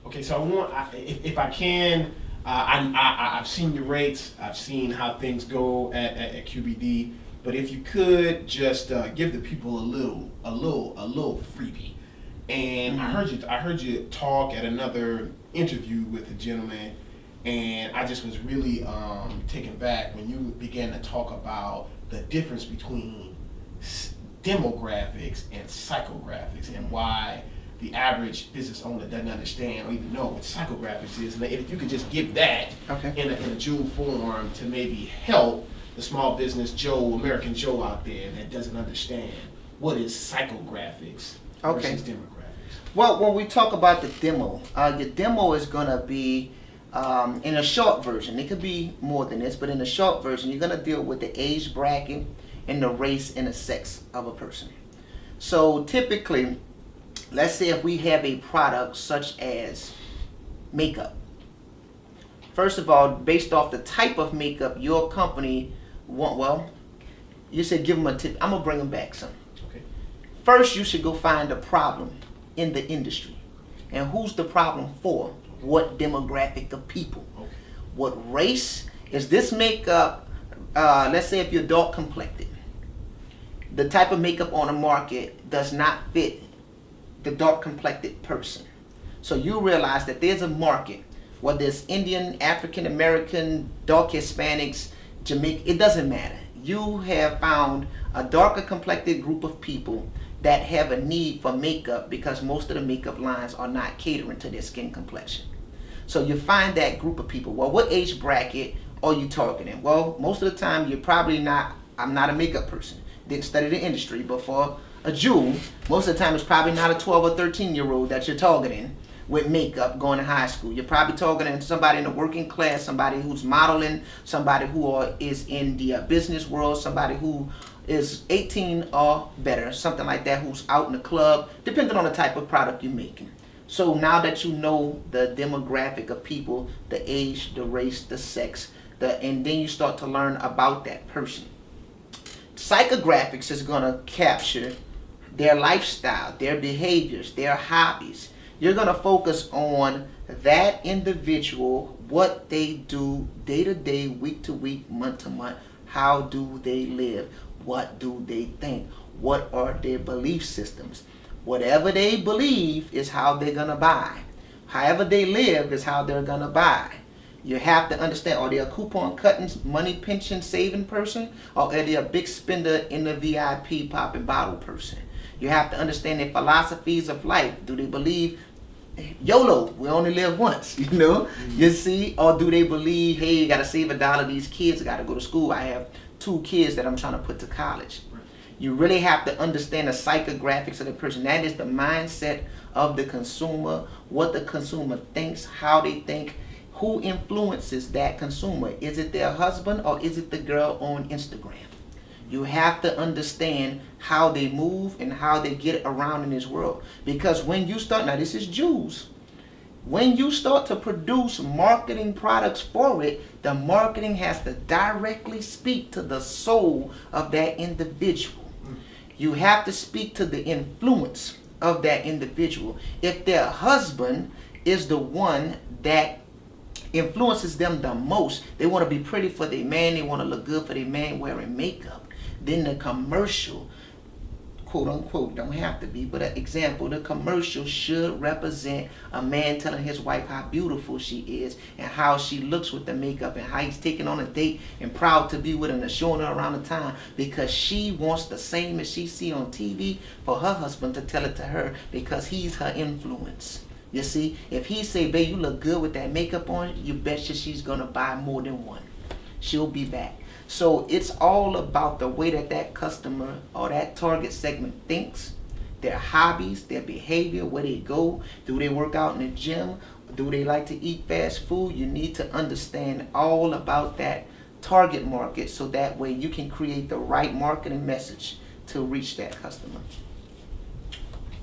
Okay, so if I can, I've seen your rates. I've seen how things go at QBD. But if you could just give the people a little freebie. And I heard you talk at another interview with a gentleman, and I just was really taken back when you began to talk about the difference between demographics and psychographics, and why the average business owner doesn't understand or even know what psychographics is. And if you could just give that in a jewel form to maybe help the small business Joe, American Joe out there that doesn't understand what is psychographics versus demographics. Well, when we talk about the demo, your demo is going to be in a short version. It could be more than this, but in a short version, you're going to deal with the age bracket and the race and the sex of a person. So typically, let's say if we have a product such as makeup. First of all, based off the type of makeup your company you said give them a tip. I'm going to bring them back some. Okay. First, you should go find a problem in the industry. And who's the problem for? What demographic of people? Okay. What race? Is this makeup, let's say if you're dark complected, the type of makeup on the market does not fit the dark complected person. So you realize that there's a market, whether it's Indian, African American, dark Hispanics, Jamaican, it doesn't matter. You have found a darker complected group of people that have a need for makeup because most of the makeup lines are not catering to their skin complexion. So you find that group of people. Well, what age bracket are you targeting? Well, most of the time you're probably not, I'm not a makeup person. Didn't study the industry, but for a Jew, most of the time it's probably not a 12 or 13-year-old that you're targeting with makeup going to high school. You're probably targeting somebody in the working class, somebody who's modeling, somebody who is in the business world, somebody who is 18 or better, something like that, who's out in the club, depending on the type of product you're making. So now that you know the demographic of people, the age, the race, the sex, and then you start to learn about that person. Psychographics is going to capture their lifestyle, their behaviors, their hobbies. You're going to focus on that individual, what they do day to day, week to week, month to month. How do they live? What do they think? What are their belief systems? Whatever they believe is how they're going to buy. However they live is how they're going to buy. You have to understand, are they a coupon cutting, money pinching, saving person? Or are they a big spender in the VIP popping bottle person? You have to understand their philosophies of life. Do they believe YOLO, we only live once, you know? Mm-hmm. You see? Or do they believe, hey, you got to save $1, these kids got to go to school. I have 2 kids that I'm trying to put to college. Right. You really have to understand the psychographics of the person. That is the mindset of the consumer, what the consumer thinks, how they think, who influences that consumer. Is it their husband or is it the girl on Instagram? You have to understand how they move and how they get around in this world. Because when you start, now this is Jews, when you start to produce marketing products for it, the marketing has to directly speak to the soul of that individual. You have to speak to the influence of that individual. If their husband is the one that influences them the most, they want to be pretty for their man, they want to look good for their man wearing makeup, then the commercial, quote unquote, don't have to be, but an example, the commercial should represent a man telling his wife how beautiful she is and how she looks with the makeup and how he's taking on a date and proud to be with her and showing her around the time because she wants the same as she see on TV for her husband to tell it to her because he's her influence. You see, if he say, babe, you look good with that makeup on, you betcha she's going to buy more than one. She'll be back. So it's all about the way that that customer or that target segment thinks, their hobbies, their behavior, where they go. Do they work out in the gym? Do they like to eat fast food? You need to understand all about that target market so that way you can create the right marketing message to reach that customer.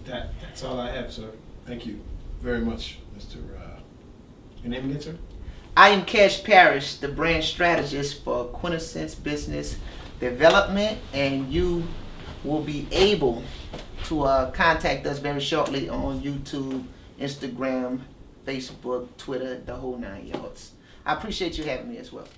That's all I have, sir. Thank you very much, Mr. Your name again, sir? I am Parish, the brand strategist for Quintessence Business Development, and you will be able to contact us very shortly on YouTube, Instagram, Facebook, Twitter, the whole 9 yards. I appreciate you having me as well.